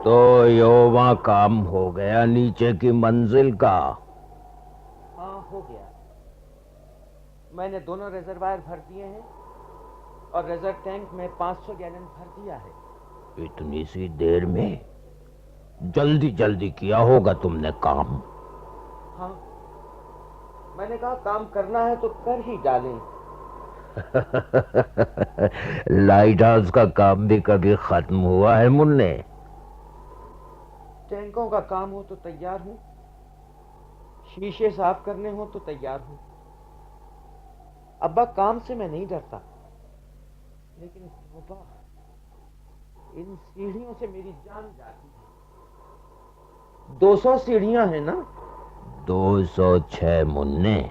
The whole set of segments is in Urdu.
تو یوما کام ہو گیا نیچے کی منزل کا؟ ہاں ہو گیا. میں نے دونوں ریزروائر بھر دیے ہیں اور ریزر ٹینک میں 500 گیلن بھر دیا ہے. اتنی سی دیر میں؟ جلدی جلدی کیا ہوگا تم نے کام. ہاں میں نے کہا کام کرنا ہے تو کر ہی ڈالیں. لائٹ ہاؤس کا کام بھی کبھی ختم ہوا ہے مننے؟ ٹینکوں کا کام ہو تو تیار ہوں, شیشے صاف کرنے ہوں تو تیار ہوں. ابا کام سے میں نہیں ڈرتا, لیکن ابا ان سیڑھیوں سے میری جان جاتی ہے. 200 سیڑھیاں ہیں نا. 206 مننے.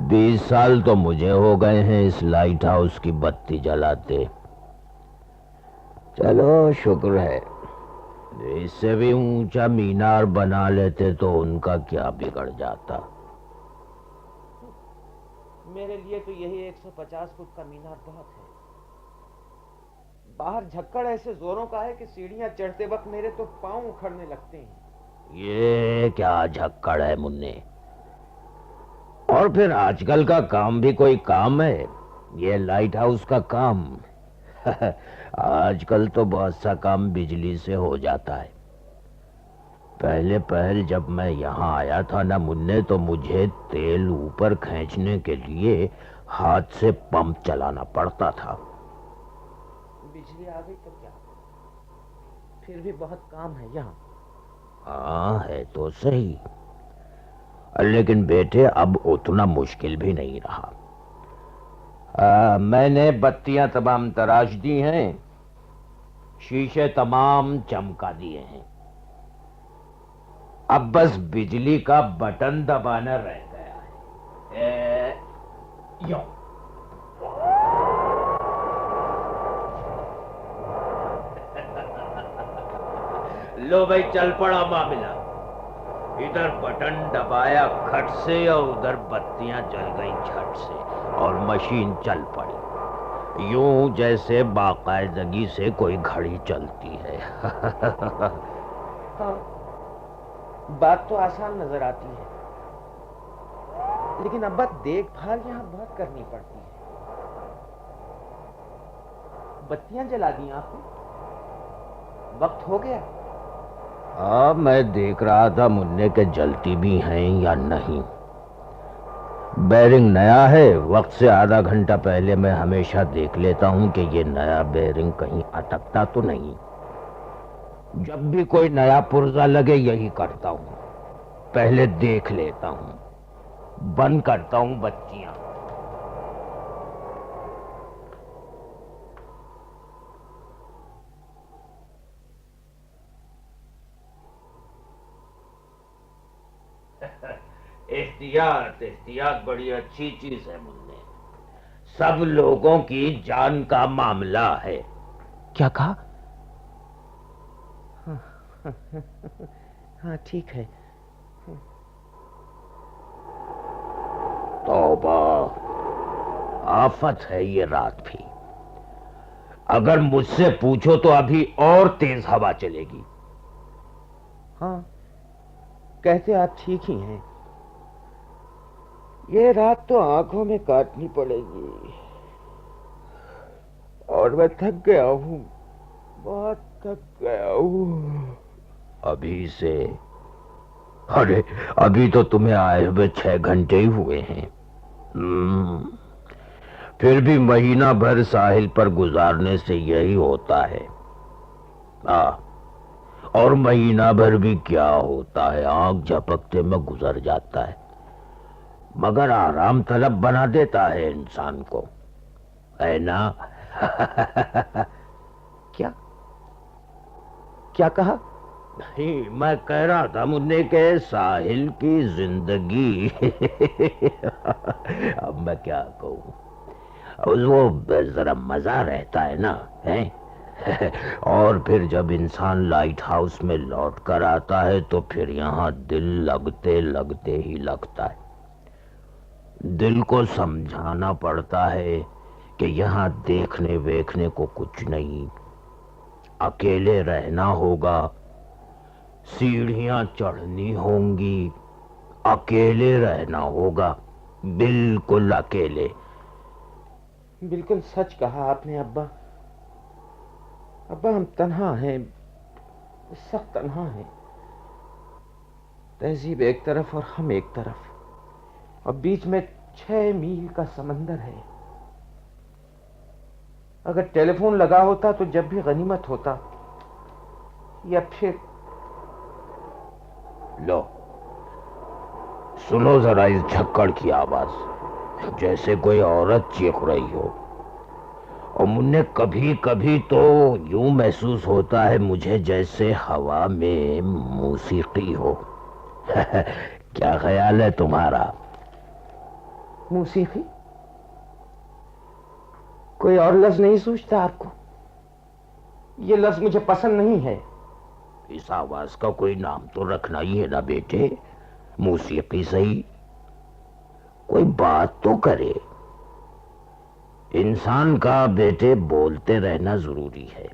20 سال تو مجھے ہو گئے ہیں اس لائٹ ہاؤس کی بتی جلاتے. چلو شکر ہے, اس سے بھی اونچا مینار بنا لیتے تو ان کا کیا بگڑ جاتا. میرے لیے تو یہی 150 فٹ کا مینار بہت ہے. باہر جھکڑ ایسے زوروں کا ہے کہ سیڑھیاں چڑھتے وقت میرے تو پاؤں اکھڑنے لگتے ہیں. یہ کیا جھکڑ ہے مننے؟ اور پھر آج کل کا کام بھی کوئی کام ہے؟ یہ لائٹ ہاؤس کا کام آج کل تو بہت سا کام بجلی سے ہو جاتا ہے. پہلے پہل جب میں یہاں آیا تھا نا مننے, تو مجھے تیل اوپر کھینچنے کے لیے ہاتھ سے پمپ چلانا پڑتا تھا. بجلی آ گئی تو کیا, پھر بھی بہت کام ہے یہاں. ہاں ہے تو صحیح, لیکن بیٹے اب اتنا مشکل بھی نہیں رہا. میں نے بتیاں تمام تراش دی ہیں, شیشے تمام چمکا دیے ہیں. اب بس بجلی کا بٹن دبانا رہ گیا ہے. یو لو بھائی, چل پڑا معاملہ. ادھر بٹن دبایا کھٹ سے اور ادھر بتیاں جل گئیں جھٹ سے, اور مشین چل پڑی یوں جیسے باقاعدگی سے کوئی گھڑی چلتی ہے. ہاں بات تو آسان نظر آتی ہے, لیکن ابا دیکھ بھال یہاں بہت کرنی پڑتی ہے. بتیاں جلا دی آپ نے, وقت ہو گیا. ہاں میں دیکھ رہا تھا مننے کے جلتی بھی ہیں یا نہیں. بیرنگ نیا ہے, وقت سے آدھا گھنٹہ پہلے میں ہمیشہ دیکھ لیتا ہوں کہ یہ نیا بیرنگ کہیں اٹکتا تو نہیں. جب بھی کوئی نیا پرزا لگے یہی کرتا ہوں, پہلے دیکھ لیتا ہوں, بند کرتا ہوں بتیاں. احتیاط احتیاط بڑی اچھی چیز ہے مننے, سب لوگوں کی جان کا معاملہ ہے. کیا کہا؟ ہاں ٹھیک ہے. توبہ, آفت ہے یہ رات بھی. اگر مجھ سے پوچھو تو ابھی اور تیز ہوا چلے گی. ہاں کہتے آپ ٹھیک ہی ہیں. یہ رات تو آنکھوں میں کاٹنی پڑے گی, اور میں تھک گیا ہوں, بہت تھک گیا ہوں. ابھی سے؟ ارے ابھی تو تمہیں آئے ہوئے 6 گھنٹے ہی ہوئے ہیں. پھر بھی مہینہ بھر ساحل پر گزارنے سے یہی ہوتا ہے. اور مہینہ بھر بھی کیا ہوتا ہے, آنکھ جھپکتے میں گزر جاتا ہے. مگر آرام طلب بنا دیتا ہے انسان کو, ہے نا؟ کیا کیا کہا؟ نہیں, میں کہہ رہا تھا مننے کے ساحل کی زندگی اب میں کیا کہوں, وہ ذرا مزہ رہتا ہے نا. اور پھر جب انسان لائٹ ہاؤس میں لوٹ کر آتا ہے تو پھر یہاں دل لگتے لگتے ہی لگتا ہے. دل کو سمجھانا پڑتا ہے کہ یہاں دیکھنے ویکھنے کو کچھ نہیں, اکیلے رہنا ہوگا، سیڑھیاں چڑھنی ہوں گی، اکیلے رہنا ہوگا، بالکل اکیلے۔ بالکل سچ کہا آپ نے ابا۔ ابا ہم تنہا ہیں، سخت تنہا ہیں۔ تہذیب ایک طرف اور ہم ایک طرف، اور بیچ میں 6 میل کا سمندر ہے۔ اگر ٹیلی فون لگا ہوتا تو جب بھی غنیمت ہوتا، یا پھر لو سنو ذرا اس جھکڑ کی آواز، جیسے کوئی عورت چیخ رہی ہو۔ اور مجھے کبھی کبھی تو یوں محسوس ہوتا ہے مجھے جیسے ہوا میں موسیقی ہو۔ کیا خیال ہے تمہارا؟ موسیقی؟ کوئی اور لفظ نہیں سوچتا آپ کو؟ یہ لفظ مجھے پسند نہیں ہے۔ اس آواز کا کوئی نام تو رکھنا ہی ہے نا بیٹے، موسیقی صحیح، کوئی بات تو کرے۔ انسان کا بیٹے بولتے رہنا ضروری ہے۔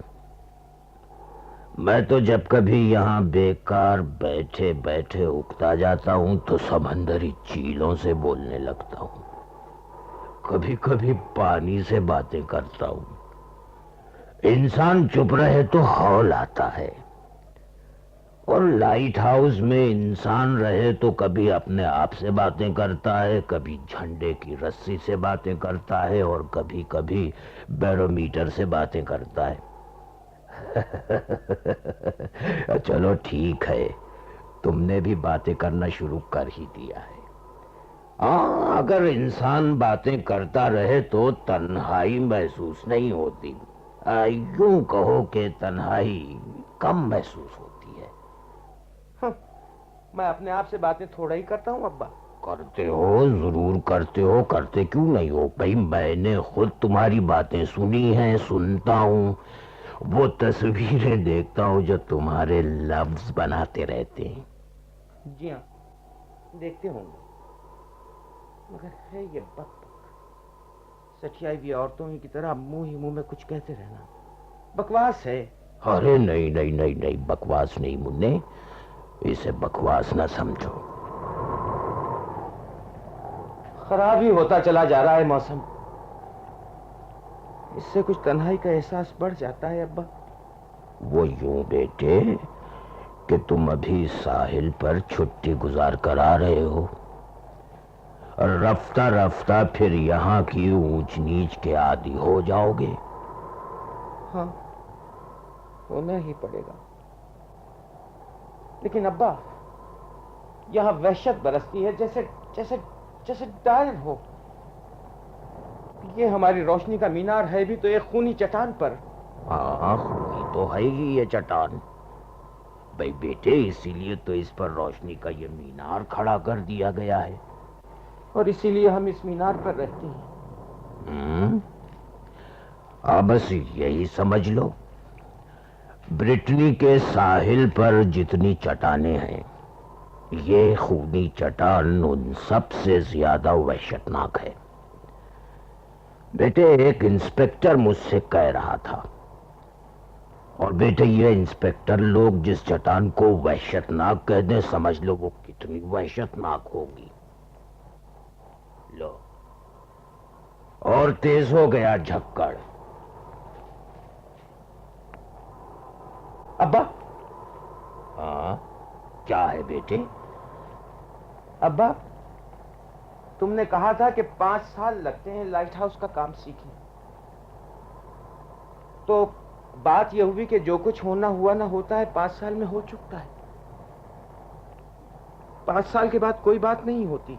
میں تو جب کبھی یہاں بیکار بیٹھے بیٹھے اکتا جاتا ہوں تو سمندری چیلوں سے بولنے لگتا ہوں، کبھی کبھی پانی سے باتیں کرتا ہوں۔ انسان چپ رہے تو ہول آتا ہے، اور لائٹ ہاؤس میں انسان رہے تو کبھی اپنے آپ سے باتیں کرتا ہے، کبھی جھنڈے کی رسی سے باتیں کرتا ہے، اور کبھی کبھی بیرومیٹر سے باتیں کرتا ہے۔ چلو ٹھیک ہے، تم نے بھی باتیں کرنا شروع کر ہی دیا ہے۔ ہاں، اگر انسان باتیں کرتا رہے تو تنہائی محسوس نہیں ہوتی، یوں کہو کہ تنہائی کم محسوس ہوتی ہے۔ میں اپنے آپ سے باتیں تھوڑا ہی کرتا ہوں ابا۔ کرتے ہو، ضرور کرتے ہو، کرتے کیوں نہیں ہو بھائی؟ میں نے خود تمہاری باتیں سنی ہیں، سنتا ہوں، وہ تصویریں دیکھتا ہوں جو تمہارے لفظ بناتے رہتے ہیں۔ جی ہاں، دیکھتے ہوں گے، مگر ہے یہ بک سٹیائی ہوئی عورتوں کی طرح منہ ہی منہ میں کچھ کہتے رہنا، بکواس ہے۔ ارے نہیں نہیں نہیں نہیں، بکواس نہیں منّے، اسے بکواس نہ سمجھو۔ خراب ہی ہوتا چلا جا رہا ہے موسم، اس سے کچھ تنہائی کا احساس بڑھ جاتا ہے ابا۔ وہ یوں بیٹے کہ تم ابھی ساحل پر چھٹی گزار کر آ رہے ہو، اور رفتہ رفتہ پھر یہاں کی اونچ نیچ کے عادی ہو جاؤ گے۔ ہاں، ہونا ہی پڑے گا۔ لیکن ابا، یہاں وحشت برستی ہے، جیسے جیسے جیسے ڈائر ہو۔ یہ ہماری روشنی کا مینار ہے بھی تو ایک خونی چٹان پر۔ ہاں، خونی تو ہے ہی یہ چٹان بھائی بیٹے، اسی لیے تو اس پر روشنی کا یہ مینار کھڑا کر دیا گیا ہے۔ اور اسی لیے ہم اس مینار پر رہتے ہیں۔ بس یہی سمجھ لو، برٹنی کے ساحل پر جتنی چٹانیں ہیں، یہ خونی چٹان ان سب سے زیادہ وحشتناک ہے۔ بیٹے، ایک انسپکٹر مجھ سے کہہ رہا تھا، اور بیٹے یہ انسپکٹر لوگ جس چٹان کو وحشتناک کہہ دیں، سمجھ لو وہ کتنی وحشتناک ہوگی۔ لو، اور تیز ہو گیا جھکڑ۔ ابا، ہاں، کیا ہے بیٹے؟ ابا، تم نے کہا تھا کہ 5 سال لگتے ہیں لائٹ ہاؤس کا کام سیکھنے، تو بات یہ ہوئی کہ جو کچھ ہونا ہوا نہ ہوتا ہے 5 سال میں ہو چکا ہے۔ 5 سال کے بعد کوئی بات نہیں ہوتی،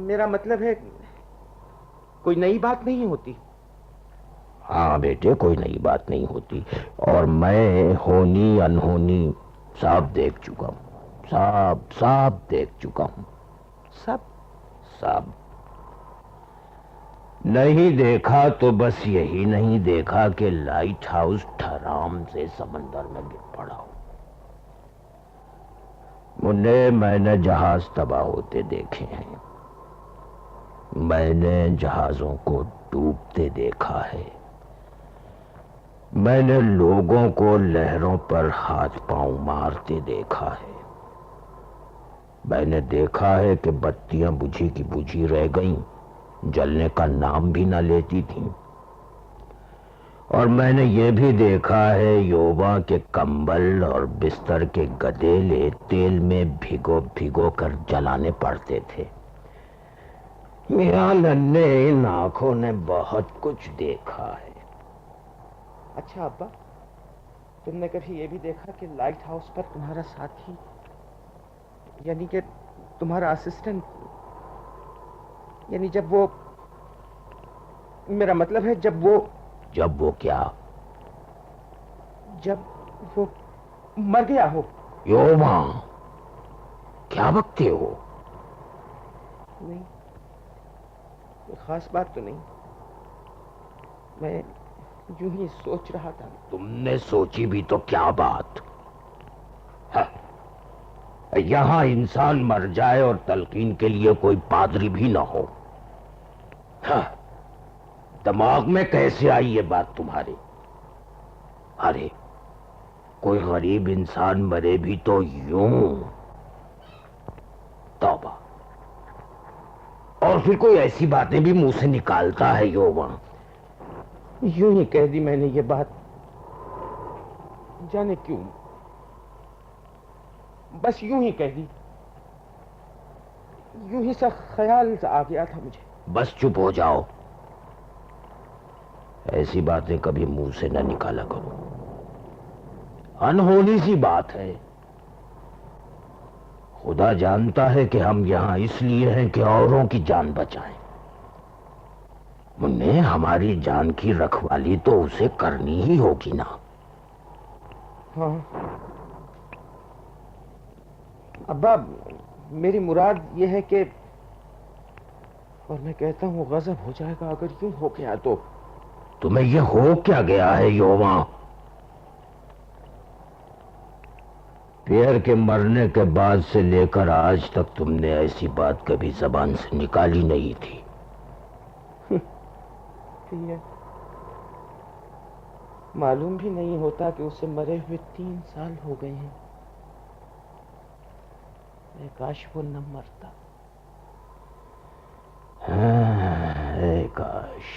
میرا مطلب ہے کوئی نئی بات نہیں ہوتی۔ ہاں بیٹے، کوئی نئی بات نہیں ہوتی، اور میں ہونی انہونی سب دیکھ چکا ہوں، سب دیکھ چکا ہوں، سب نہیں دیکھا تو بس یہی نہیں دیکھا کہ لائٹ ہاؤس ٹھرام سے سمندر میں گر پڑا ہو۔ میں نے جہاز تباہ ہوتے دیکھے ہیں، میں نے جہازوں کو ڈوبتے دیکھا ہے، میں نے لوگوں کو لہروں پر ہاتھ پاؤں مارتے دیکھا ہے. میں نے دیکھا ہے کہ بتیاں بجھی کی بجھی رہ گئیں، جلنے کا نام بھی نہ لیتی تھیں. اور میں نے یہ بھی دیکھا ہے یوبا کے کمبل اور بستر کے گدیلے تیل میں بھگو بھگو کر جلانے پڑتے تھے. میاں ننھے ان آنکھوں نے بہت کچھ دیکھا ہے. اچھا ابا، تم نے کبھی یہ بھی دیکھا کہ لائٹ ہاؤس پر تمہارا ساتھی، یعنی کہ تمہارا اسسٹنٹ، یعنی جب وہ، میرا مطلب ہے جب وہ کیا؟ جب وہ مر گیا ہو؟ یوما، کیا بکتے ہو؟ نہیں، کوئی خاص بات تو نہیں، میں یوں ہی سوچ رہا تھا. تم نے سوچی بھی تو کیا بات؟ یہاں انسان مر جائے اور تلقین کے لیے کوئی پادری بھی نہ ہو. دماغ میں کیسے آئی یہ بات تمہارے؟ ارے کوئی غریب انسان مرے بھی تو یوں. توبہ. اور پھر کوئی ایسی باتیں بھی منہ سے نکالتا ہے یوما. یوں ہی کہہ دی میں نے یہ بات، جانے کیوں، بس یوں ہی کہہ دی، یوں ہی سا خیال آ گیا تھا مجھے. بس چپ ہو جاؤ، ایسی باتیں کبھی منہ سے نہ نکالا کرو، انہونی سی بات ہے. خدا جانتا ہے کہ ہم یہاں اس لیے ہیں کہ اوروں کی جان بچائیں. مننے، ہماری جان کی رکھوالی تو اسے کرنی ہی ہوگی نا. ہاں ابا، میری مراد یہ ہے کہ، اور میں کہتا ہوں غضب ہو جائے گا اگر یوں ہو گیا تو. تمہیں یہ ہو کیا گیا ہے یوما؟ پیئر کے مرنے کے بعد سے لے کر آج تک تم نے ایسی بات کبھی زبان سے نکالی نہیں تھی. یہ معلوم بھی نہیں ہوتا کہ اسے مرے ہوئے 3 سال ہو گئے ہیں. اے کاش وہ نہ مرتا. اے کاش،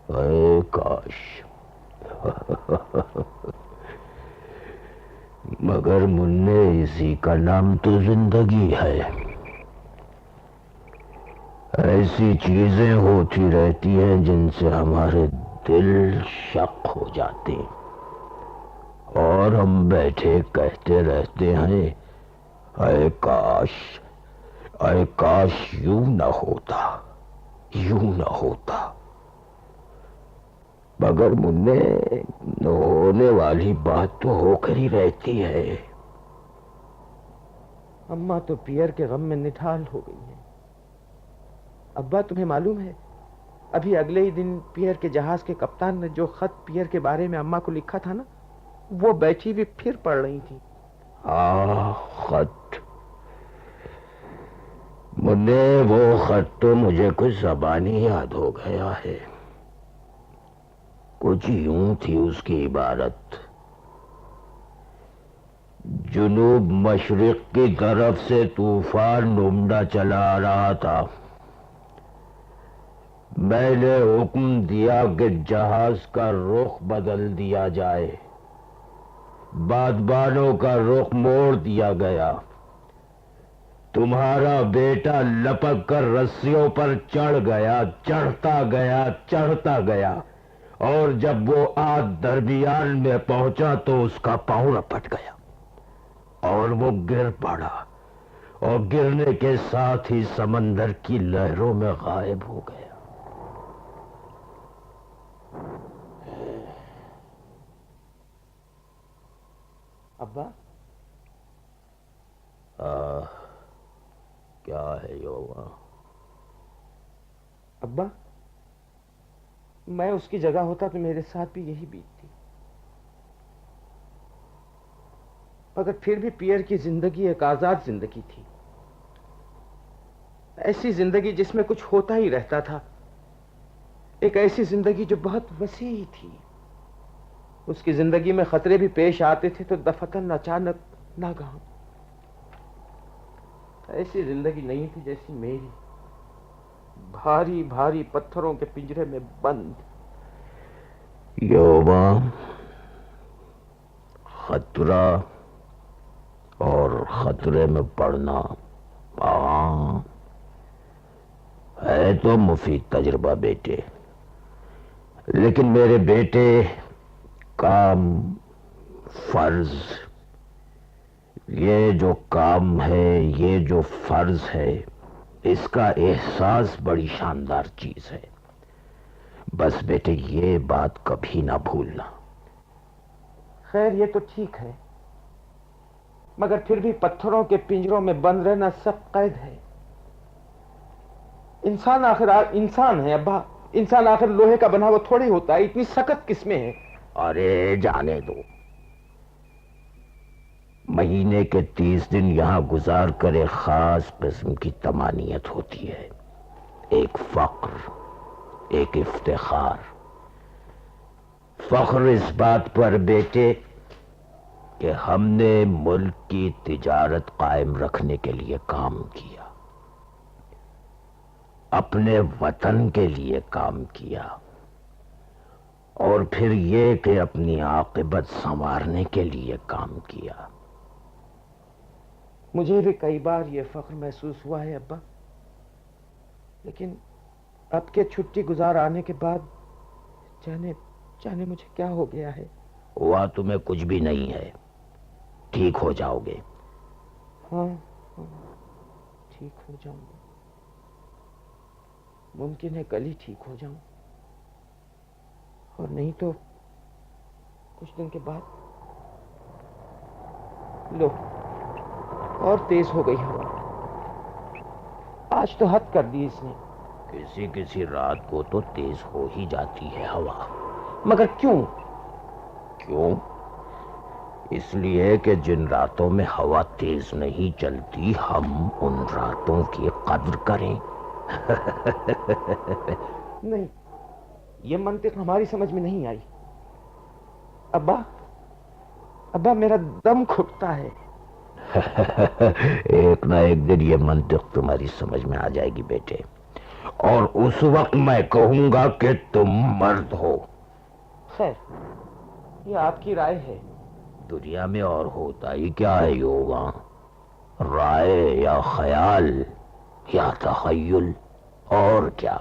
اے کاش. مگر مننے، اسی کا نام تو زندگی ہے. ایسی چیزیں ہوتی رہتی ہیں جن سے ہمارے دل شق ہو جاتے ہیں، اور ہم بیٹھے کہتے رہتے ہیں اے کاش، اے کاش یوں نہ ہوتا، یوں نہ ہوتا. مگر مننے، ہونے والی بات تو ہو کر ہی رہتی ہے. اماں تو پیئر کے غم میں نڈھال ہو گئی ہیں. ابا، تمہیں معلوم ہے ابھی اگلے ہی دن پیئر کے جہاز کے کپتان نے جو خط پیئر کے بارے میں اماں کو لکھا تھا نا، وہ بیٹھی بھی پھر پڑھ رہی تھی. خط. مننے، وہ خط تو مجھے کچھ زبانی یاد ہو گیا ہے. کچھ یوں تھی اس کی عبارت: جنوب مشرق کی طرف سے طوفان نمڈا چلا آ رہا تھا. میں نے حکم دیا کہ جہاز کا رخ بدل دیا جائے. بادبانوں کا رخ موڑ دیا گیا. تمہارا بیٹا لپک کر رسیوں پر چڑھ گیا، چڑھتا گیا، چڑھتا گیا، اور جب وہ آدھ درمیان میں پہنچا تو اس کا پاؤں رپٹ گیا اور وہ گر پڑا، اور گرنے کے ساتھ ہی سمندر کی لہروں میں غائب ہو گیا. ابا، کیا ہے یوما؟ ابا، میں اس کی جگہ ہوتا تو میرے ساتھ بھی یہی بیتتی. مگر پھر بھی پیئر کی زندگی ایک آزاد زندگی تھی، ایسی زندگی جس میں کچھ ہوتا ہی رہتا تھا، ایک ایسی زندگی جو بہت وسیع تھی. اس کی زندگی میں خطرے بھی پیش آتے تھے تو دفتن اچانک ناگہاں. ایسی زندگی نہیں تھی جیسی میری، بھاری بھاری پتھروں کے پنجرے میں بند. یوما، خطرہ اور خطرے میں پڑنا ہاں ہے تو مفید تجربہ بیٹے، لیکن میرے بیٹے کام، فرض، یہ جو کام ہے، یہ جو فرض ہے، اس کا احساس بڑی شاندار چیز ہے. بس بیٹے یہ بات کبھی نہ بھولنا. خیر یہ تو ٹھیک ہے، مگر پھر بھی پتھروں کے پنجروں میں بند رہنا سخت قید ہے. انسان آخر انسان ہے ابا، انسان آخر لوہے کا بنا ہوا تھوڑی ہوتا ہے، اتنی سخت کس میں ہے؟ ارے جانے دو، مہینے کے 30 دن یہاں گزار کر ایک خاص قسم کی طمانینت ہوتی ہے، ایک فخر، ایک افتخار. فخر اس بات پر بیٹے کہ ہم نے ملک کی تجارت قائم رکھنے کے لیے کام کیا، اپنے وطن کے لیے کام کیا، اور پھر یہ کہ اپنی عاقبت سنوارنے کے لیے کام کیا. مجھے بھی کئی بار یہ فخر محسوس ہوا ہے ابا، لیکن اب کے چھٹی گزار آنے کے بعد جانے مجھے کیا ہو گیا ہے. ہوا تمہیں کچھ بھی نہیں ہے، ٹھیک ہو جاؤ گے. ہاں ٹھیک ہو جاؤں گا، ممکن ہے کل ہی ٹھیک ہو جاؤں، اور نہیں تو کچھ دن کے بعد. لو، اور تیز ہو گئی ہوا، آج تو حد کر دی اس نے. کسی رات کو تو تیز ہو ہی جاتی ہے ہوا. مگر کیوں؟ کیوں؟ اس لیے کہ جن راتوں میں ہوا تیز نہیں چلتی ہم ان راتوں کی قدر کریں. نہیں، یہ منطق ہماری سمجھ میں نہیں آئی. ابا میرا دم گھٹتا ہے. ایک نہ ایک دن یہ منطق تمہاری سمجھ میں آ جائے گی بیٹے، اور اس وقت میں کہوں گا کہ تم مرد ہو. خیر یہ آپ کی رائے ہے. دنیا میں اور ہوتا ہی کیا ہے یوگا، رائے یا خیال یا تخیل، اور کیا.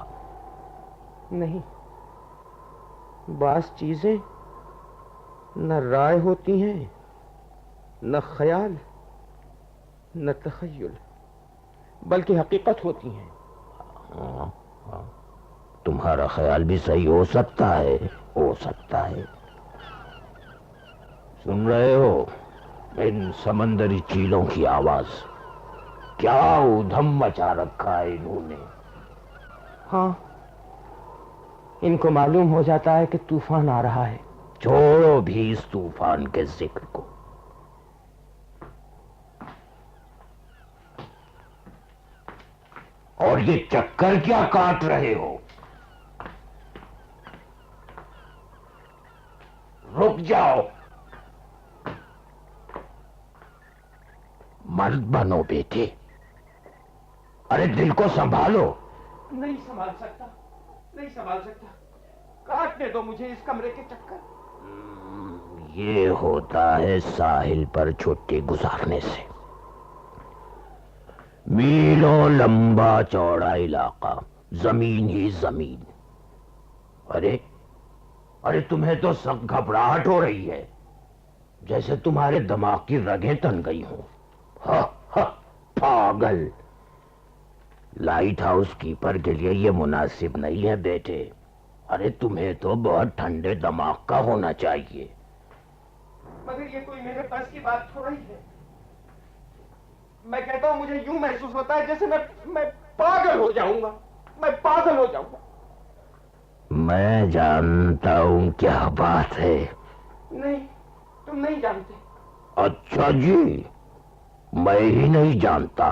نہیں، بعض چیزیں نہ رائے ہوتی ہیں، نہ خیال، نہ تخیل، بلکہ حقیقت ہوتی ہیں. تمہارا خیال بھی صحیح ہو سکتا ہے، ہو سکتا ہے. سن رہے ہو ان سمندری چیلوں کی آواز؟ کیا ادھم مچا رکھا ہے انہوں نے. ہاں، ان کو معلوم ہو جاتا ہے کہ طوفان آ رہا ہے. چھوڑو بھی اس طوفان کے ذکر کو. اور یہ چکر کیا کاٹ رہے ہو؟ رک جاؤ، مرد بنو بیٹے. ارے دل کو سنبھالو. نہیں سنبھال سکتا، نہیں سنبھال سکتا. کاٹنے دو مجھے اس کمرے کے چکر. یہ ہوتا ہے ساحل پر چھٹی گزارنے سے. میلوں لمبا چوڑا علاقہ، زمین ہی زمین. ارے تمہیں تو سخت گھبراہٹ ہو رہی ہے، جیسے تمہارے دماغ کی رگیں تن گئی ہوں. پاگل. لائٹ ہاؤس کیپر کے لیے یہ مناسب نہیں ہے بیٹے. ارے تمہیں تو بہت ٹھنڈے دماغ کا ہونا چاہیے. مگر یہ کوئی میرے پاس کی بات تھوڑا ہی ہے. میں کہتا ہوں مجھے یوں محسوس ہوتا ہے جیسے میں پاگل ہو جاؤں گا، میں پاگل ہو جاؤں گا. میں جانتا ہوں کیا بات ہے. نہیں، تم نہیں جانتے. اچھا جی، میں ہی نہیں جانتا.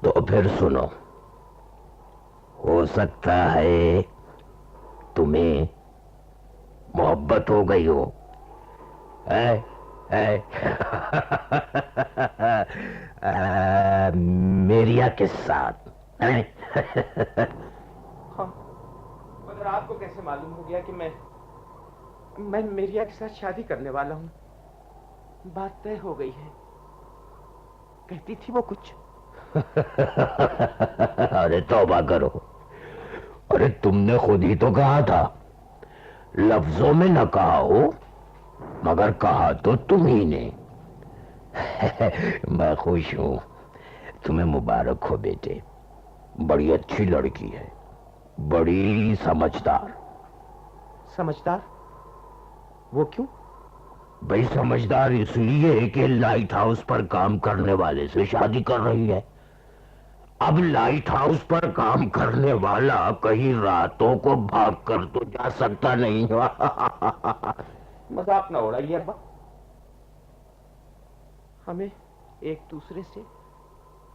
تو پھر سنو، ہو سکتا ہے تمہیں محبت ہو گئی ہو میریا کے ساتھ؟ ہاں، مگر آپ کو کیسے معلوم ہو گیا کہ میں میریا کے ساتھ شادی کرنے والا ہوں؟ بات طے ہو گئی ہے، کہتی تھی وہ کچھ۔ ارے توبہ کرو، ارے تم نے خود ہی تو کہا تھا، لفظوں میں نہ کہا ہو مگر کہا تو تم ہی نے۔ میں خوش ہوں، تمہیں مبارک ہو بیٹے، بڑی اچھی لڑکی ہے، بڑی سمجھدار۔ سمجھدار؟ وہ کیوں؟ بھئی سمجھدار اس لیے کہ لائٹ ہاؤس پر کام کرنے والے سے شادی کر رہی ہے۔ اب لائٹ ہاؤس پر کام کرنے والا کہیں راتوں کو بھاگ کر تو جا سکتا نہیں۔ مذاق نہ اڑائیے ابا، ہمیں ایک دوسرے سے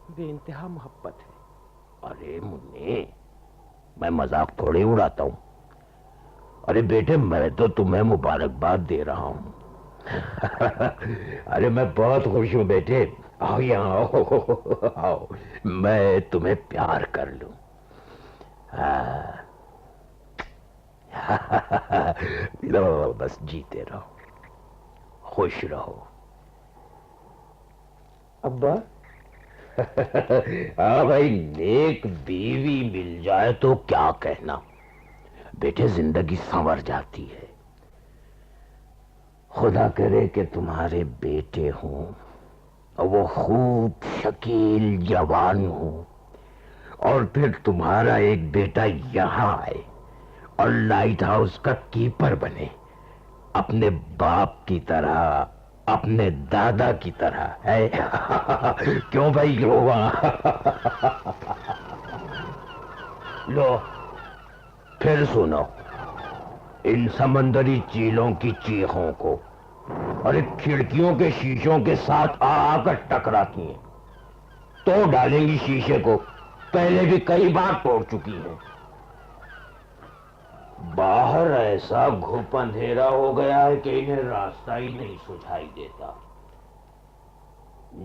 بے انتہا محبت ہے۔ ارے منی، میں مذاق تھوڑے اڑاتا ہوں۔ ارے بیٹے میں تو تمہیں مبارکباد دے رہا ہوں۔ ارے میں بہت خوش ہوں بیٹے، آؤ یہاں آؤ، آؤ میں تمہیں پیار کر لوں۔ لو بس جیتے رہو، خوش رہو۔ ابا ہاں بھائی، نیک بیوی مل جائے تو کیا کہنا بیٹے، زندگی سنور جاتی ہے۔ خدا کرے کہ تمہارے بیٹے ہوں اور وہ خوب شکیل جوان ہوں، اور پھر تمہارا ایک بیٹا یہاں آئے اور لائٹ ہاؤس کا کیپر بنے، اپنے باپ کی طرح، اپنے دادا کی طرح ہے۔ کیوں بھائی ہوا؟ لو پھر سنو ان سمندری چیلوں کی چیخوں کو، اور ایک کھڑکیوں کے شیشوں کے ساتھ آ کر ٹکراتی ہیں، توڑ ڈالیں گی شیشے کو، پہلے بھی کئی بار توڑ چکی ہیں۔ باہر ایسا گھپ اندھیرا ہو گیا ہے کہ انہیں راستہ ہی نہیں سجھائی دیتا۔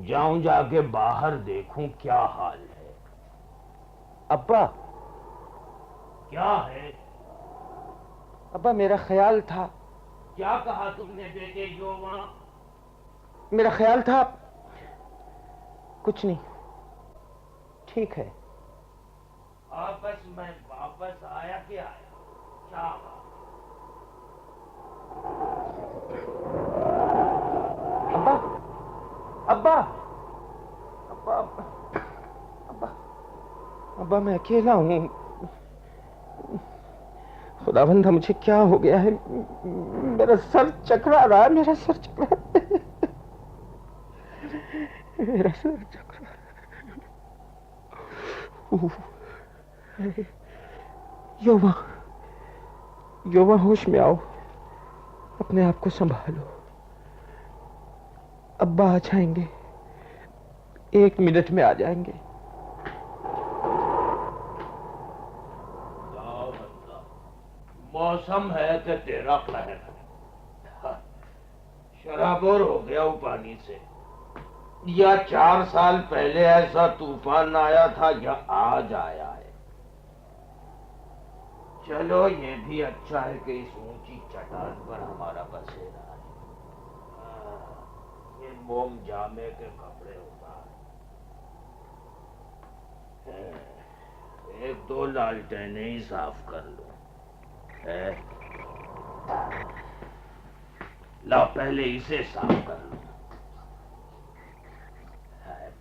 جاؤں جا کے باہر دیکھوں کیا حال ہے۔ ابا، کیا ہے؟ ابا میرا خیال تھا، کیا کہا تم نے بیٹے جو وہاں؟ میرا خیال تھا کچھ نہیں، ٹھیک ہے۔ آپس میں واپس آیا کہ آیا؟ کیا بات؟ ابا ابا ابا ابا ابا میں اکیلا ہوں، خدا بندہ مجھے کیا ہو گیا ہے؟ میرا سر چکرا رہا ہے، میرا سر چکرا رہا ہے، میرا سر چکرا رہا ہے۔ یوما، یوما ہوش میں آؤ، اپنے آپ کو سنبھالو، ابا آ جائیں گے، 1 منٹ میں آ جائیں گے۔ موسم ہے کہ تیرا قہر ہے، شرابور ہو گیا ہوں پانی سے، یا 4 سال پہلے ایسا طوفان آیا تھا یا آج آیا ہے۔ چلو یہ بھی اچھا ہے کہ اس اونچی چٹان پر ہمارا بسیرا ہے، یہ موم جامے کے کپڑے اتار، 1-2 لالٹینیں ہی صاف کر لو۔ لاؤ پہلے اسے صاف کر لو،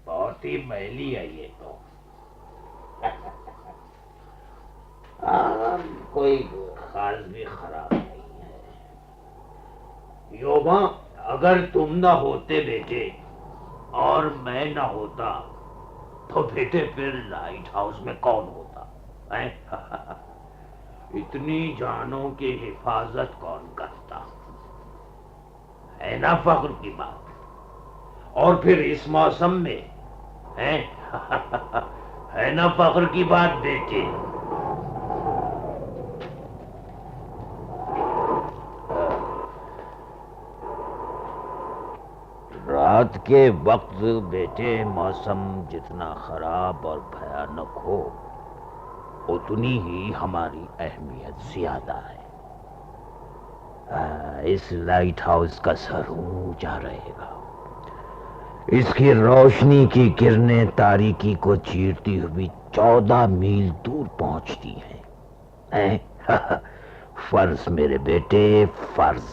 بہت ہی میلی ہے یہ تو۔ کوئی خاص بھی خراب نہیں ہے۔ یوما اگر تم نہ ہوتے بیٹے اور میں نہ ہوتا تو بیٹے پھر لائٹ ہاؤس میں کون ہوتا؟ اتنی جانوں کی حفاظت کون کرتا؟ ہے نا فخر کی بات؟ اور پھر اس موسم میں ہے نا فخر کی بات بیٹے؟ رات کے وقت بیٹے موسم جتنا خراب اور بھیانک ہو اتنی ہی ہماری اہمیت زیادہ ہے۔ اس لائٹ ہاؤس کا سر اونچا رہے گا، اس کی روشنی کی کرنیں تاریکی کو چیرتی ہوئی 14 میل دور پہنچتی ہیں۔ فرض میرے بیٹے، فرض،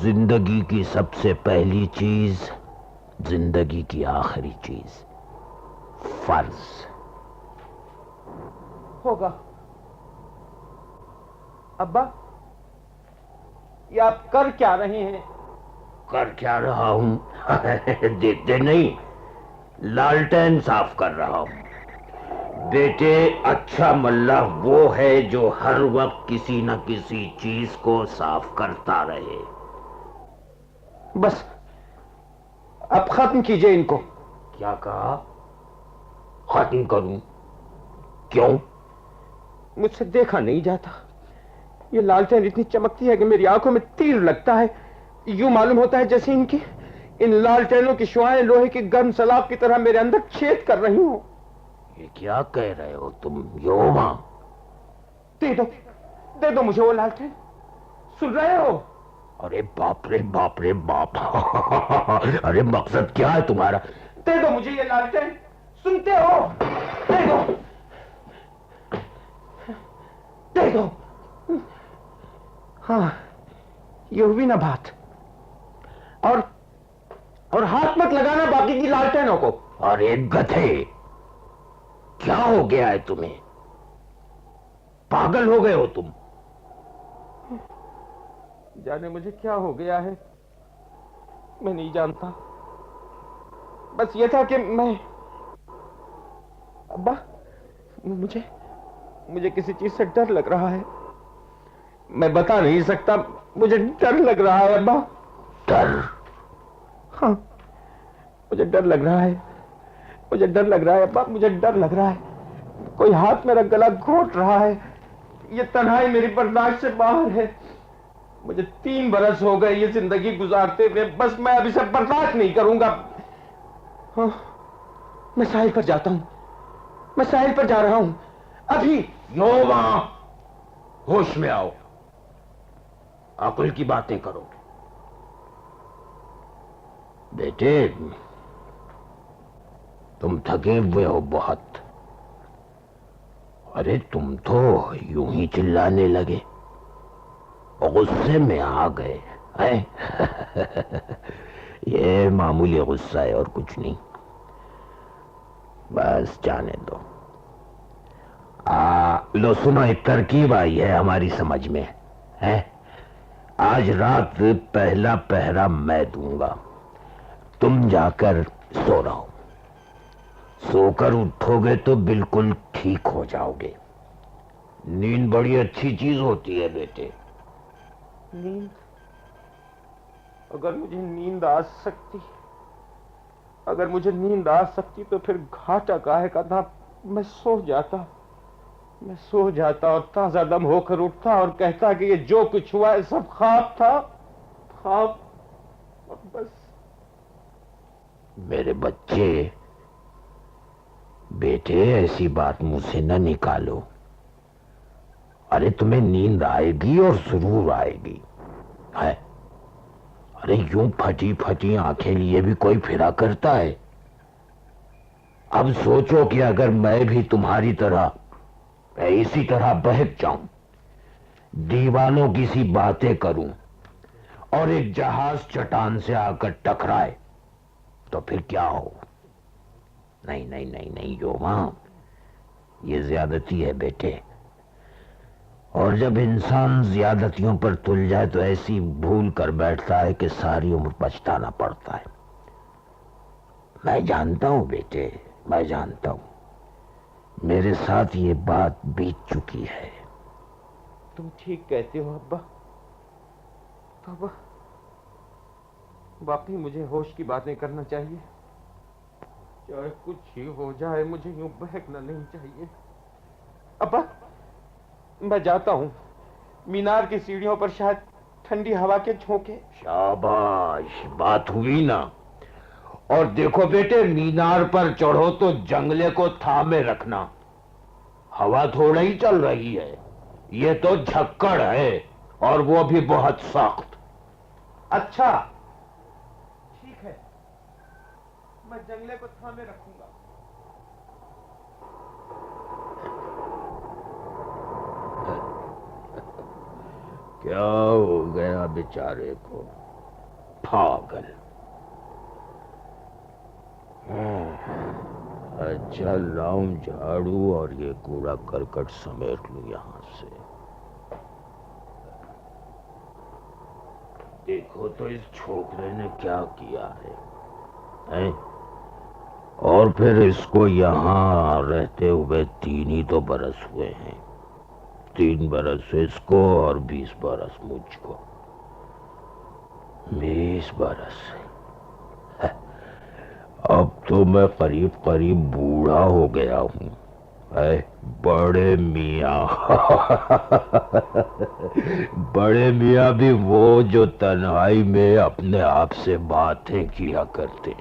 زندگی کی سب سے پہلی چیز، زندگی کی آخری چیز، فرض۔ ہوگا ابا، یہ آپ کر کیا رہے ہیں؟ کر کیا رہا ہوں؟ دیکھتے نہیں، لالٹین صاف کر رہا ہوں۔ بیٹے، اچھا ملہ وہ ہے جو ہر وقت کسی نہ کسی چیز کو صاف کرتا رہے۔ بس اب ختم کیجئے ان کو۔ کیا کہا؟ ختم کروں؟ کیوں؟ مجھ سے دیکھا نہیں جاتا، یہ لالٹین اتنی چمکتی ہے کہ میری آنکھوں میں تیر لگتا ہے، یوں معلوم ہوتا ہے جیسے ان لالٹینوں کی شعاعیں لوہے کی گرم سلاخ کی طرح میرے اندر چھید کر رہی ہوں۔ یہ کیا کہہ رہے ہو تم یوما؟ دے دو مجھے وہ لالٹین، سن رہے ہو؟ ارے باپ رے باپ رے باپ! ارے مقصد کیا ہے تمہارا؟ دے دو مجھے یہ لالٹین، سنتے ہو؟ دے دو، دے دو۔ ہاں، یہ ہوئی نا بات، اور ہاتھ مت لگانا باقی کی لالٹینوں کو۔ ارے گدھے، کیا ہو گیا ہے تمہیں؟ پاگل ہو گئے ہو تم؟ جانے مجھے کیا ہو گیا ہے، میں نہیں جانتا، بس یہ تھا کہ میں ابا، مجھے کسی چیز سے ڈر لگ رہا ہے، میں بتا نہیں سکتا، مجھے ڈر لگ رہا ہے ابا۔ ڈر؟ ہاں، مجھے ڈر لگ رہا ہے، مجھے ڈر لگ رہا ہے ابا، مجھے ڈر لگ رہا ہے، کوئی ہاتھ میرا گلا گھونٹ رہا ہے، یہ تنہائی میری برداشت سے باہر ہے، مجھے 3 برس ہو گئے یہ زندگی گزارتے ہوئے، بس میں اب اسے برداشت نہیں کروں گا۔ ہاں، میں ساحل پر جاتا ہوں، میں ساحل پر جا رہا ہوں ابھی۔ یوما، ہوش میں آؤ، عقل کی باتیں کرو۔ بیٹے، تم تھکے ہوئے ہو بہت۔ ارے تم تو یوں ہی چلانے لگے، غصے میں آ گئے ہیں۔ یہ معمولی غصہ ہے اور کچھ نہیں، بس جانے دو۔ لو سنو، ایک ترکیب آئی ہے ہماری سمجھ میں ہے۔ آج رات پہلا پہرا میں دوں گا، تم جا کر سو رہو، سو کر اٹھو گے تو بالکل ٹھیک ہو جاؤ گے۔ نیند بڑی اچھی چیز ہوتی ہے بیٹے۔ نیند؟ اگر مجھے نیند آ سکتی، اگر مجھے نیند آ سکتی تو پھر گھاٹا کاہے کا تھا، میں سو جاتا اور تازہ دم ہو کر اٹھتا اور کہتا کہ یہ جو کچھ ہوا ہے سب خواب تھا، خواب، اور بس۔ میرے بچے، بیٹے ایسی بات منہ سے نہ نکالو۔ ارے تمہیں نیند آئے گی اور ضرور آئے گی ہے۔ ارے یوں پھٹی پھٹی آنکھیں لیے بھی کوئی پھرا کرتا ہے؟ اب سوچو کہ اگر میں بھی تمہاری طرح اسی طرح بہک جاؤں، دیوانوں کی سی باتیں کروں اور ایک جہاز چٹان سے آ کر ٹکرائے تو پھر کیا ہو؟ نہیں نہیں نہیں نہیں یوما، یہ زیادتی ہے بیٹے، اور جب انسان زیادتیوں پر تل جائے تو ایسی بھول کر بیٹھتا ہے کہ ساری عمر پچھتانا پڑتا ہے۔ میں جانتا ہوں بیٹے، میں جانتا ہوں، میرے ساتھ یہ بات بیت چکی ہے۔ تم ٹھیک کہتے ہو ابا، ابا واقعی مجھے ہوش کی باتیں کرنا چاہیے، چاہے کچھ ہی ہو جائے مجھے یوں بہکنا نہیں چاہیے۔ ابا میں جاتا ہوں، مینار کی سیڑھیوں پر شاید ٹھنڈی ہوا کے جھونکے۔ شاباش، بات ہوئی نا۔ اور دیکھو بیٹے، مینار پر چڑھو تو جنگلے کو تھامے رکھنا، ہوا تھوڑا ہی چل رہی ہے، یہ تو جھکڑ ہے اور وہ بھی بہت سخت۔ اچھا ٹھیک ہے، میں جنگلے کو تھامے رکھوں گا۔ کیا ہو گیا بیچارے کو، پاگل۔ اچھا لاؤں جھاڑو اور یہ کوڑا کرکٹ سمیٹ لوں یہاں سے۔ دیکھو تو اس چھوکرے نے کیا کیا ہے، اور پھر اس کو یہاں رہتے ہوئے 3 ہی تو برس ہوئے ہیں، 3 برس اس کو اور 20 برس مجھ کو، 20 برس۔ اب تو میں قریب قریب بوڑھا ہو گیا ہوں، اے بڑے میاں۔ بڑے میاں بھی وہ جو تنہائی میں اپنے آپ سے باتیں کیا کرتے،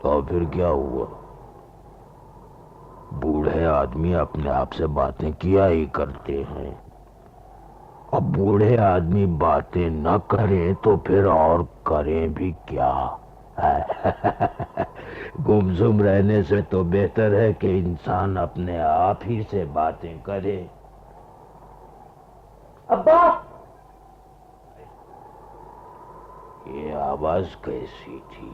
تو پھر کیا ہوا، بوڑھے آدمی اپنے آپ سے باتیں کیا ہی کرتے ہیں۔ اب بوڑھے آدمی باتیں نہ کریں تو پھر اور کریں بھی کیا؟ گمسم رہنے سے تو بہتر ہے کہ انسان اپنے آپ ہی سے باتیں کرے۔ ابا، یہ آواز کیسی تھی؟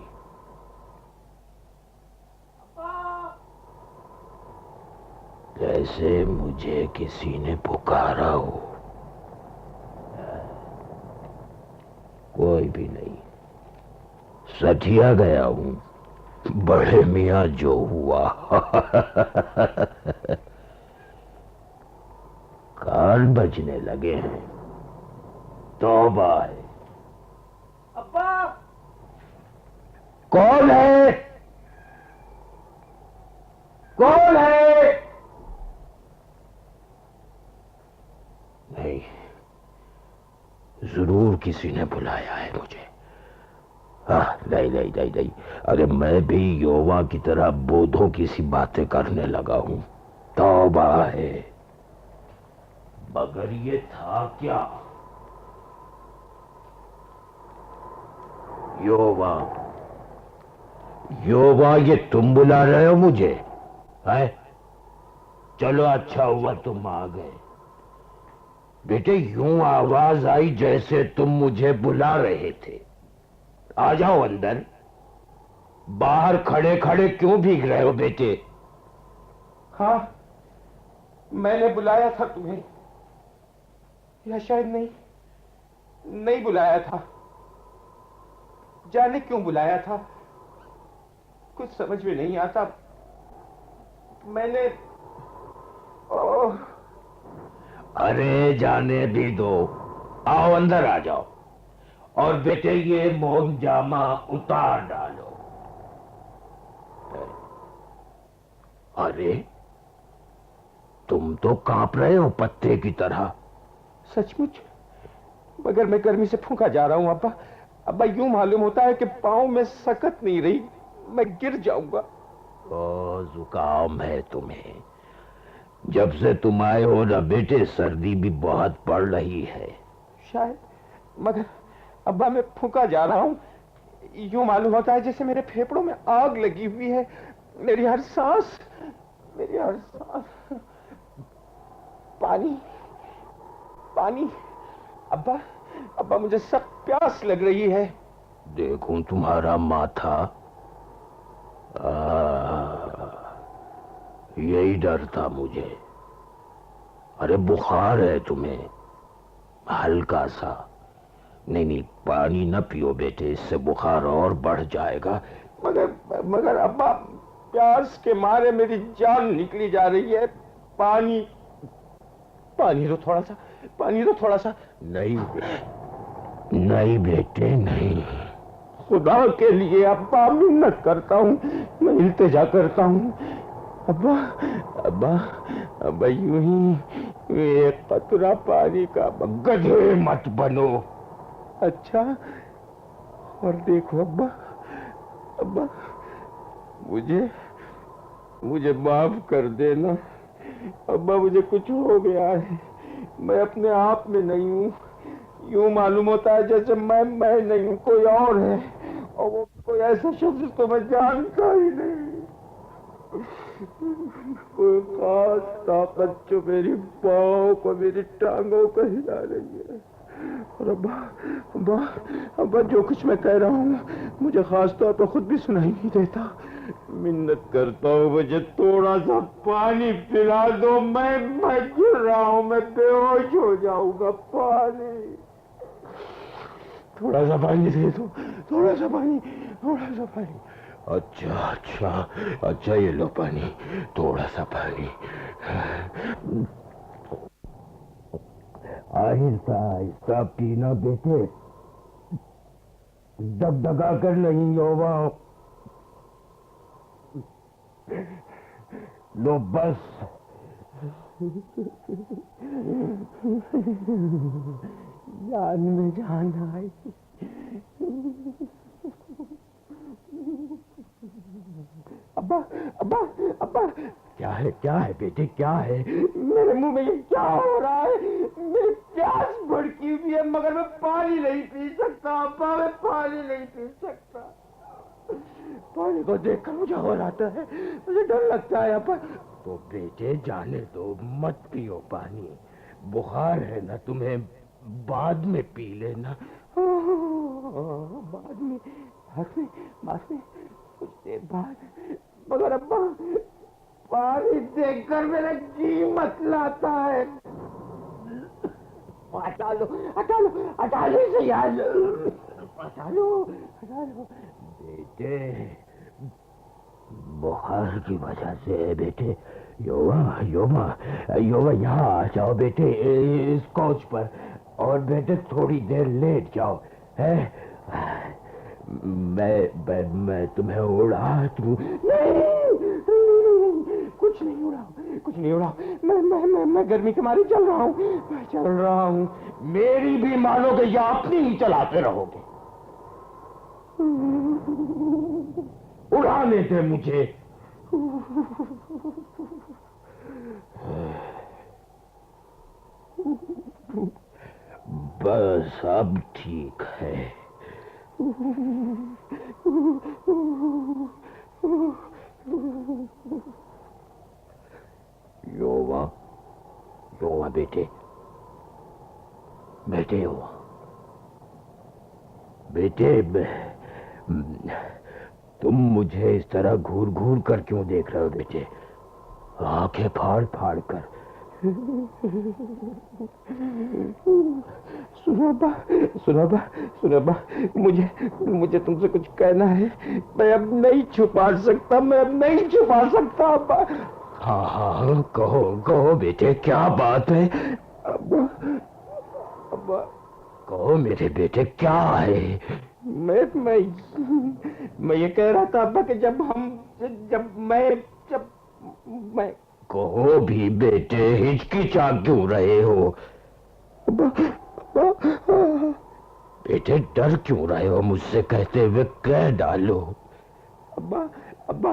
جیسے مجھے کسی نے پکارا ہو۔ کوئی بھی نہیں، سٹیا گیا ہوں، بڑے میاں جو ہوا۔ کان بجنے لگے ہیں، توبہ ہے۔ ابا، کون ہے؟ کون ہے؟ نہیں، ضرور کسی نے بلایا ہے مجھے۔ نہیں نہیں نہیں نہیں، ارے میں بھی یووا کی طرح بودھوں کی سی باتیں کرنے لگا ہوں، توبہ ہے۔ مگر یہ تھا کیا؟ یووا، یووا، یہ تم بلا رہے ہو مجھے؟ چلو اچھا ہوا تم آ گئے۔ بیٹے یوں آواز آئی جیسے تم مجھے بلا رہے تھے۔ آ جاؤ اندر، باہر کھڑے کھڑے کیوں بھیگ رہے ہو بیٹے؟ ہاں، میں نے بلایا تھا تمہیں، یا شاید نہیں بلایا تھا، جانے کیوں بلایا تھا، کچھ سمجھ میں نہیں آتا۔ میں نے ارے جانے بھی دو، آؤ اندر آ جاؤ، اور بیٹے یہ موم جامہ اتار ڈالو۔ ارے تم تو کانپ رہے ہو پتے کی طرح۔ سچ مچ؟ مگر میں گرمی سے پھونکا جا رہا ہوں ابا۔ ابا یوں معلوم ہوتا ہے کہ پاؤں میں سکت نہیں رہی، میں گر جاؤں گا۔ زکام ہے تمہیں، جب سے تم آئے ہو نا بیٹے سردی بھی بہت پڑ رہی ہے۔ شاید، مگر ابا میں پھونکا جا رہا ہوں، یوں معلوم ہوتا ہے جیسے میرے پھیپڑوں میں آگ لگی ہوئی ہے، میری ہر سانس پانی۔ ابا مجھے سخت پیاس لگ رہی ہے۔ دیکھوں تمہارا ماتھا، یہی ڈر تھا مجھے۔ ارے بخار ہے تمہیں، ہلکا سا۔ نہیں پانی نہ پیو بیٹے، اس سے بخار اور بڑھ جائے گا۔ مگر ابا پیاس کے مارے میری جان نکلی جا رہی ہے۔ پانی تو تھوڑا سا۔ نہیں بیٹے نہیں، خدا کے لیے ابا منت کرتا ہوں، میں التجا کرتا ہوں۔ ابا یوں ہی ایک قطرہ پانی کا۔ گدھے مت بنو۔ اچھا، اور دیکھو ابا، ابا مجھے معاف کر دینا ابا، مجھے کچھ ہو گیا ہے، میں اپنے آپ میں نہیں ہوں، یوں معلوم ہوتا ہے جیسے میں نہیں ہوں، کوئی اور ہے، اور وہ کوئی ایسا شخص تو میں جانتا ہی نہیں، کوئی خاص طاقت جو میری پاؤں کو میری ٹانگوں کو ہلا رہی ہے۔ اور ابا جو کچھ میں کہہ رہا ہوں مجھے خاص طور پر خود بھی سنائی نہیں دیتا، منت کرتا ہوں مجھے تھوڑا سا پانی پلا دو، میں گر رہا ہوں، میں بے ہوش ہو جاؤں گا، پانی، تھوڑا سا پانی دے دو، تھوڑا سا پانی۔ اچھا یہ لو پانی، تھوڑا سا پانی، آہستہ آہستہ پینا بیٹے، دگدگا کر نہیں یووا، لو بس، جان میں جان آئی، ابا کیا ہے بیٹے، کیا ہے میرے منہ میں، یہ کیا ہو رہا ہے؟ میری پیاس بھڑکی ہوئی ہے مگر میں پانی نہیں پی سکتا ابا، میں پانی نہیں پی سکتا، پانی کو دیکھ کر مجھے ہو آتا ہے، مجھے ڈر لگتا ہے ابا۔ تو بیٹے جانے دو، مت پیو پانی، بخار ہے نا تمہیں، بعد میں پی لینا، بعد میں کچھ دیر بعد، مگر ابا پانی دیکھ کر میرا جی مت لاتا ہے، ہٹا لو اسے یار، ہٹا لو بیٹے، بخار کی وجہ سے بیٹے، یووا یہاں آ جاؤ بیٹے، اس کوچ پر، اور بیٹے تھوڑی دیر لیٹ جاؤ، ہے میں تمہیں اڑا دوں، کچھ نہیں اڑا، میں گرمی کے مارے چل رہا ہوں، میری بھی مانو گے یا اپنی ہی چلاتے رہو گے، اڑانے دے مجھے، بس اب ٹھیک ہے، یووا بیٹے ہو بیٹے، تم مجھے اس طرح گھور کر کیوں دیکھ رہے ہو بیٹے، آنکھیں پھاڑ کر، سنو ابا، مجھے تم سے کچھ کہنا ہے، میں اب نہیں چھپا سکتا ابا، ہاں کہو بیٹے، کیا بات ہے، ابا کہو میرے بیٹے، کیا ہے؟ میں یہ کہہ رہا تھا ابا کہ جب میں کہو بھی بیٹے، ہچکچا کیوں رہے ہو؟ بیٹے ڈر کیوں رہے ہو مجھ سے کہتے ہوئے، کہہ ڈالو۔ ابا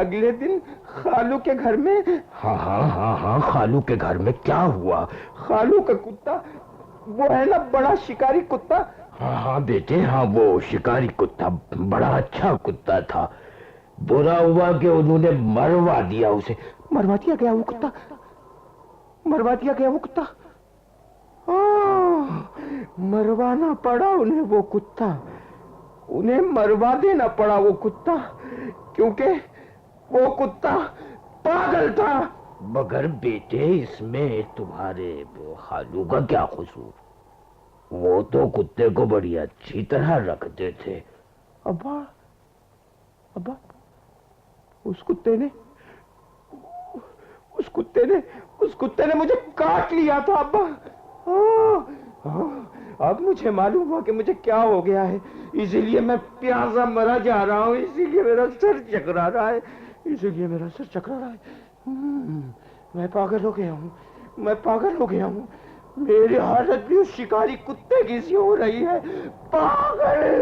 اگلے دن خالو کے گھر میں، ہاں خالو کے گھر میں کیا ہوا؟ خالو کا کتا، وہ ہے نا بڑا شکاری کتا، ہاں بیٹے، ہاں وہ شکاری کتا بڑا اچھا کتا تھا، برا ہوا کہ انہوں نے مروا دیا اسے، مروا دیا گیا وہ کتا، مروانا پڑا انہیں وہ کتا، انہیں مروا دینا پڑا وہ کتا، کیونکہ وہ کتا پاگل تھا۔ مگر بیٹے اس میں تمہارے خالو کا کیا قصور؟ وہ تو کتے کو بڑی اچھی طرح رکھتے تھے۔ ابا اس کتے نے مجھے کاٹ لیا تھا ابا، اب مجھے معلوم ہوا کہ مجھے کیا ہو گیا ہے، اسی لیے میں پیاسا مرا جا رہا ہوں، اسی لیے میرا سر چکرا رہا ہے، میں پاگل ہو گیا ہوں، میری حالت بھی اس شکاری کتے کی سی ہو رہی ہے، پاگل۔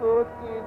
2-3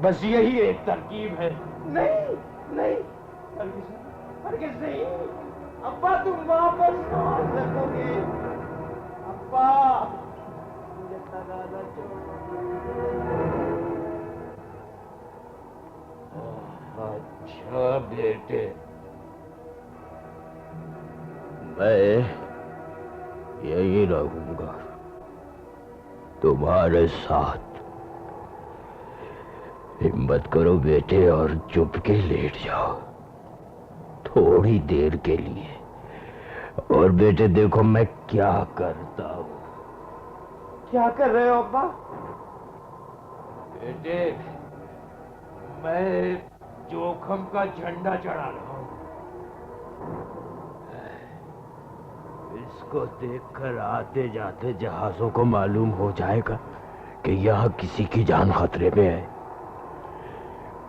بس یہی ایک ترکیب ہے. نہیں نہیں، ہرگز نہیں. ابا تم واپس نہ آ سکو گے. ابا مجھے تنہا چھوڑ. اچھا بیٹے، میں یہی رہوں گا تمہارے ساتھ. ہمت کرو بیٹے اور چپ کے لیٹ جاؤ تھوڑی دیر کے لیے. اور بیٹے دیکھو میں کیا کرتا ہوں. کیا کر رہے ہو ابا؟ بیٹے میں جوخم کا جھنڈا چڑھا رہا ہوں. اس کو دیکھ کر آتے جاتے جہازوں کو معلوم ہو جائے گا کہ یہاں کسی کی جان خطرے میں ہے.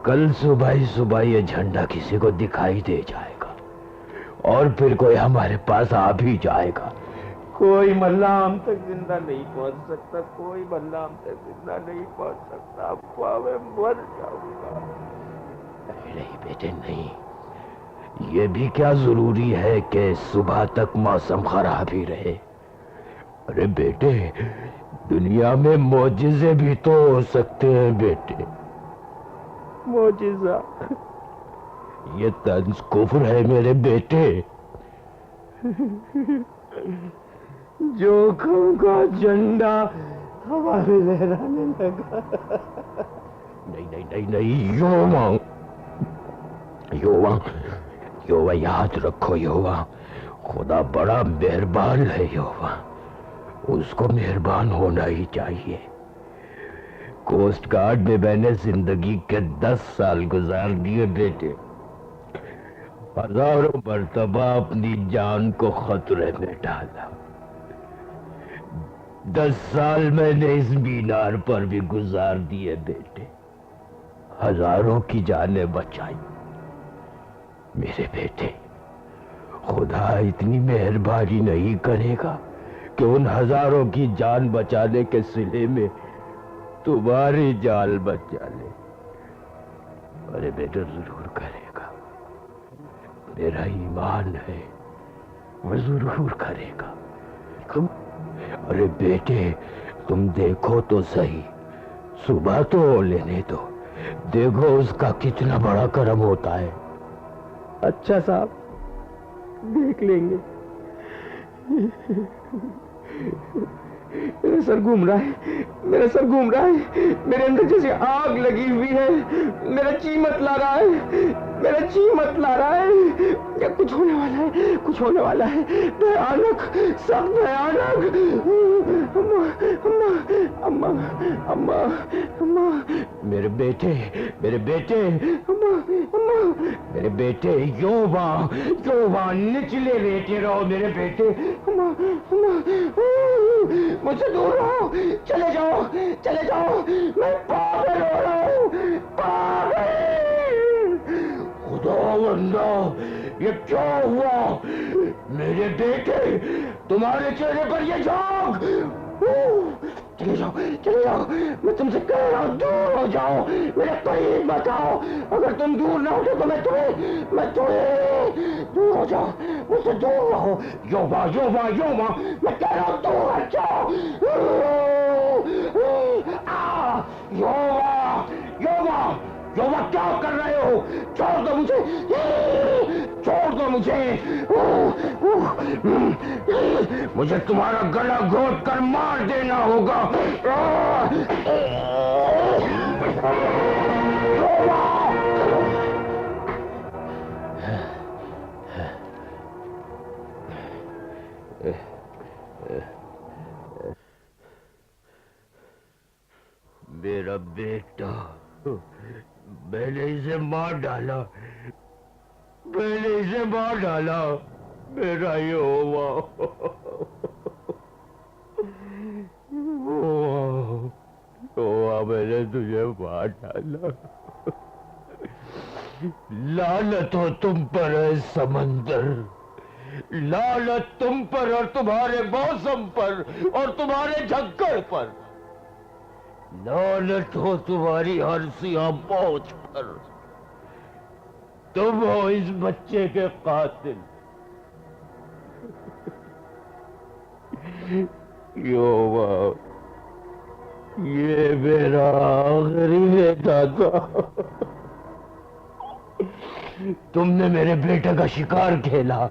کل صبح ہی صبح یہ جھنڈا کسی کو دکھائی دے جائے گا اور پھر کوئی ہمارے پاس آ بھی جائے گا. کوئی ملا ہم تک زندہ نہیں پہنچ سکتا. کوئی ملا ہم تک زندہ نہیں پہنچ سکتا. ابا میں مر جاؤں گا. نہیں بیٹے نہیں، یہ بھی کیا ضروری ہے کہ صبح تک موسم خراب ہی رہے. ارے بیٹے دنیا میں معجزے بھی تو ہو سکتے ہیں بیٹے. معجزہ؟ یہ طنز کفر ہے میرے بیٹے. جوخم کا جھنڈا ہوا میں لہرانے لگا. نہیں نہیں نہیں نہیں یووا، یووا یووا یاد رکھو یووا، خدا بڑا مہربان ہے یووا، اس کو مہربان ہونا ہی چاہیے. کوسٹ گارڈ میں نے زندگی کے 10 سال گزار دیے بیٹے. ہزاروں مرتبہ اپنی جان کو خطرے میں ڈالا. 10 سال میں نے اس مینار پر بھی گزار دیے بیٹے. ہزاروں کی جانیں بچائی. میرے بیٹے خدا اتنی مہربانی نہیں کرے گا کہ ان ہزاروں کی جان بچانے کے صلے میں تمہاری جان بچا لے. ارے بیٹا ضرور کرے گا، میرا ایمان ہے وہ ضرور کرے گا. ارے بیٹے تم دیکھو تو صحیح، صبح تو لینے دو، دیکھو اس کا کتنا بڑا کرم ہوتا ہے. اچھا صاحب دیکھ لیں گے. میرا سر گھوم رہا ہے، میرا سر گھوم رہا ہے. میرے اندر جیسے آگ لگی ہوئی ہے. میرا چی مت لا رہا ہے، میرا چی مت لا رہا ہے. یا کچھ ہونے والا ہے، کچھ ہونے والا ہے. بھیانک، سخت بھیانک. اماں اماں اماں اماں. میرے بیٹے میرے بیٹے اماں اماں. میرے بیٹے یووا یووا نچلے لیٹے رہو میرے بیٹے. اماں اماں. مجھ سے دور رہو. چلے جاؤ چلے جاؤ. میں پاگل ہو رہا ہوں، پاگل. خدا بندہ یہ کیا ہوا میرے بیٹے؟ تمہارے چہرے پر یہ جھاگ. چلے جاؤ چلے جاؤ. میں تم سے کہہ رہا ہوں دور ہو جاؤ، میرے قریب مت آؤ. اگر تم دور نہ ہوتے تو میں تمہیں دور ہو جاؤ. مجھ سے دور رہو. یووا یووا یووا میں کہہ رہا ہوں دور ہٹ جاؤ. یووا یووا یووا کیا کر رہے ہو؟ چھوڑ دو مجھے، چھوڑ دو مجھے. مجھے تمہارا گلا گھونٹ کر مار دینا ہوگا. میرا بیٹا، میں نے اسے مار ڈالا، میں نے اسے مار ڈالا. میرا یووا یووا میں نے تجھے مار ڈالا. لعنت ہو تم پر اے سمندر، لعنت تم پر اور تمہارے موسم پر اور تمہارے جھکڑ پر. لعنت ہو تمہاری ہر سیاہ پہنچ پر، تم ہو اس بچے کے قاتل۔ یووا، یہ میرا آخری بیٹا تھا۔ تم نے میرے بیٹے کا شکار کھیلا،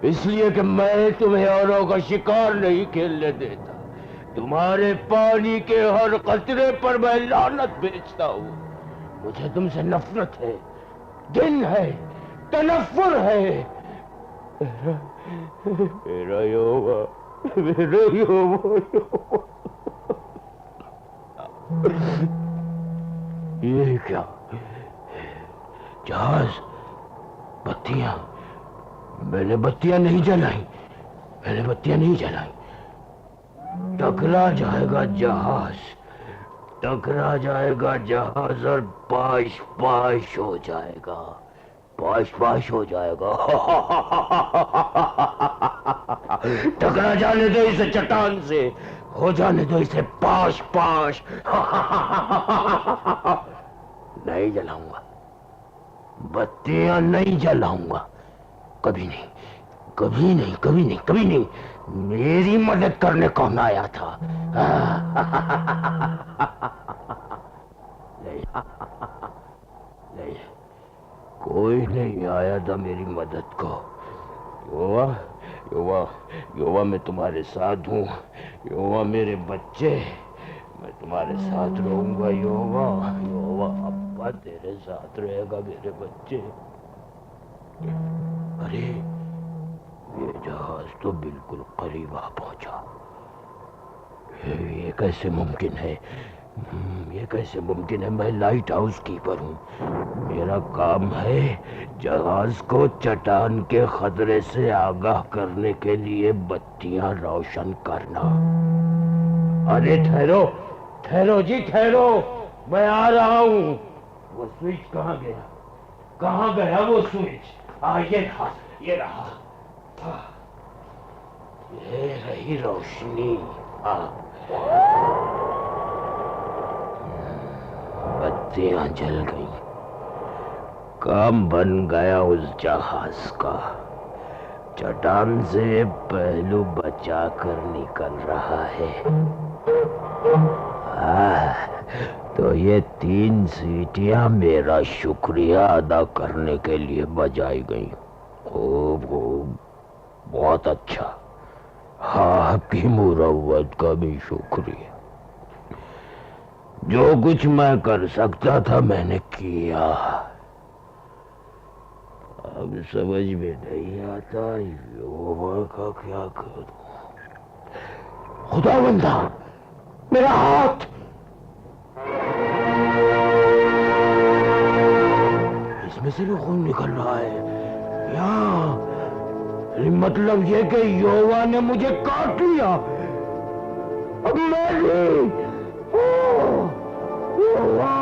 اس لیے کہ میں تمہیں اوروں کا شکار نہیں کھیلنے دیتا۔ تمہارے پانی کے ہر قطرے پر میں لعنت بھیجتا ہوں۔ مجھے تم سے نفرت ہے، گن ہے، تنفر ہے۔ میرا یووا، میرا یووا، یہ کیا؟ جہاز، بتیاں، میں نے بتیاں نہیں جلائیں، میں نے بتیاں نہیں جلائیں۔ ٹکرا جائے گا جہاز، ٹکرا جائے گا جہاز اور پاش پاش ہو جائے گا، پاش پاش ہو جائے گا۔ ٹکرا جانے دو اسے چٹان سے، ہو جانے دو اسے پاش پاش۔ نہیں جلاؤں گا، بتیاں نہیں جلاؤں گا، کبھی نہیں، کبھی نہیں، کبھی نہیں، کبھی نہیں۔ میری مدد کرنے کون آیا تھا؟ نہیں، کوئی نہیں آیا تھا میری مدد کو۔ یووا، یووا، یووا، میں تمہارے ساتھ ہوں۔ یووا میرے بچے، میں تمہارے ساتھ رہوں گا۔ یووا، یووا، ابا تیرے ساتھ رہے گا میرے بچے۔ ارے یہ جہاز تو بالکل قریب آ پہنچا۔ یہ کیسے ممکن ہے؟ یہ کیسے ممکن ہے؟ میں لائٹ ہاؤس کیپر ہوں، میرا کام ہے جہاز کو چٹان کے خطرے سے آگاہ کرنے کے لیے بتیاں روشن کرنا۔ ارے ٹھہرو، ٹھہرو جی، ٹھہرو، میں آ رہا ہوں۔ وہ سوئچ کہاں گیا؟ کہاں گیا وہ سوئچ؟ یہ رہا، یہ رہا، یہ رہی روشنی۔ بتیاں جل گئی، کام بن گیا اس جہاز کا۔ چٹان سے پہلو بچا کر نکل رہا ہے۔ تو یہ 3 سیٹیاں میرا شکریہ ادا کرنے کے لیے بجائی گئیں۔ خوب خوب، بہت اچھا، آپ کی مروت کا بھی شکریہ۔ جو کچھ میں کر سکتا تھا میں نے کیا۔ اب سمجھ میں نہیں آتا یووا کا کیا کروں۔ خدا بندہ، میرا ہاتھ! اس میں سے بھی خون نکل رہا ہے یہاں، مطلب یہ کہ یووا نے مجھے کاٹ لیا۔ اب میں بھی یووا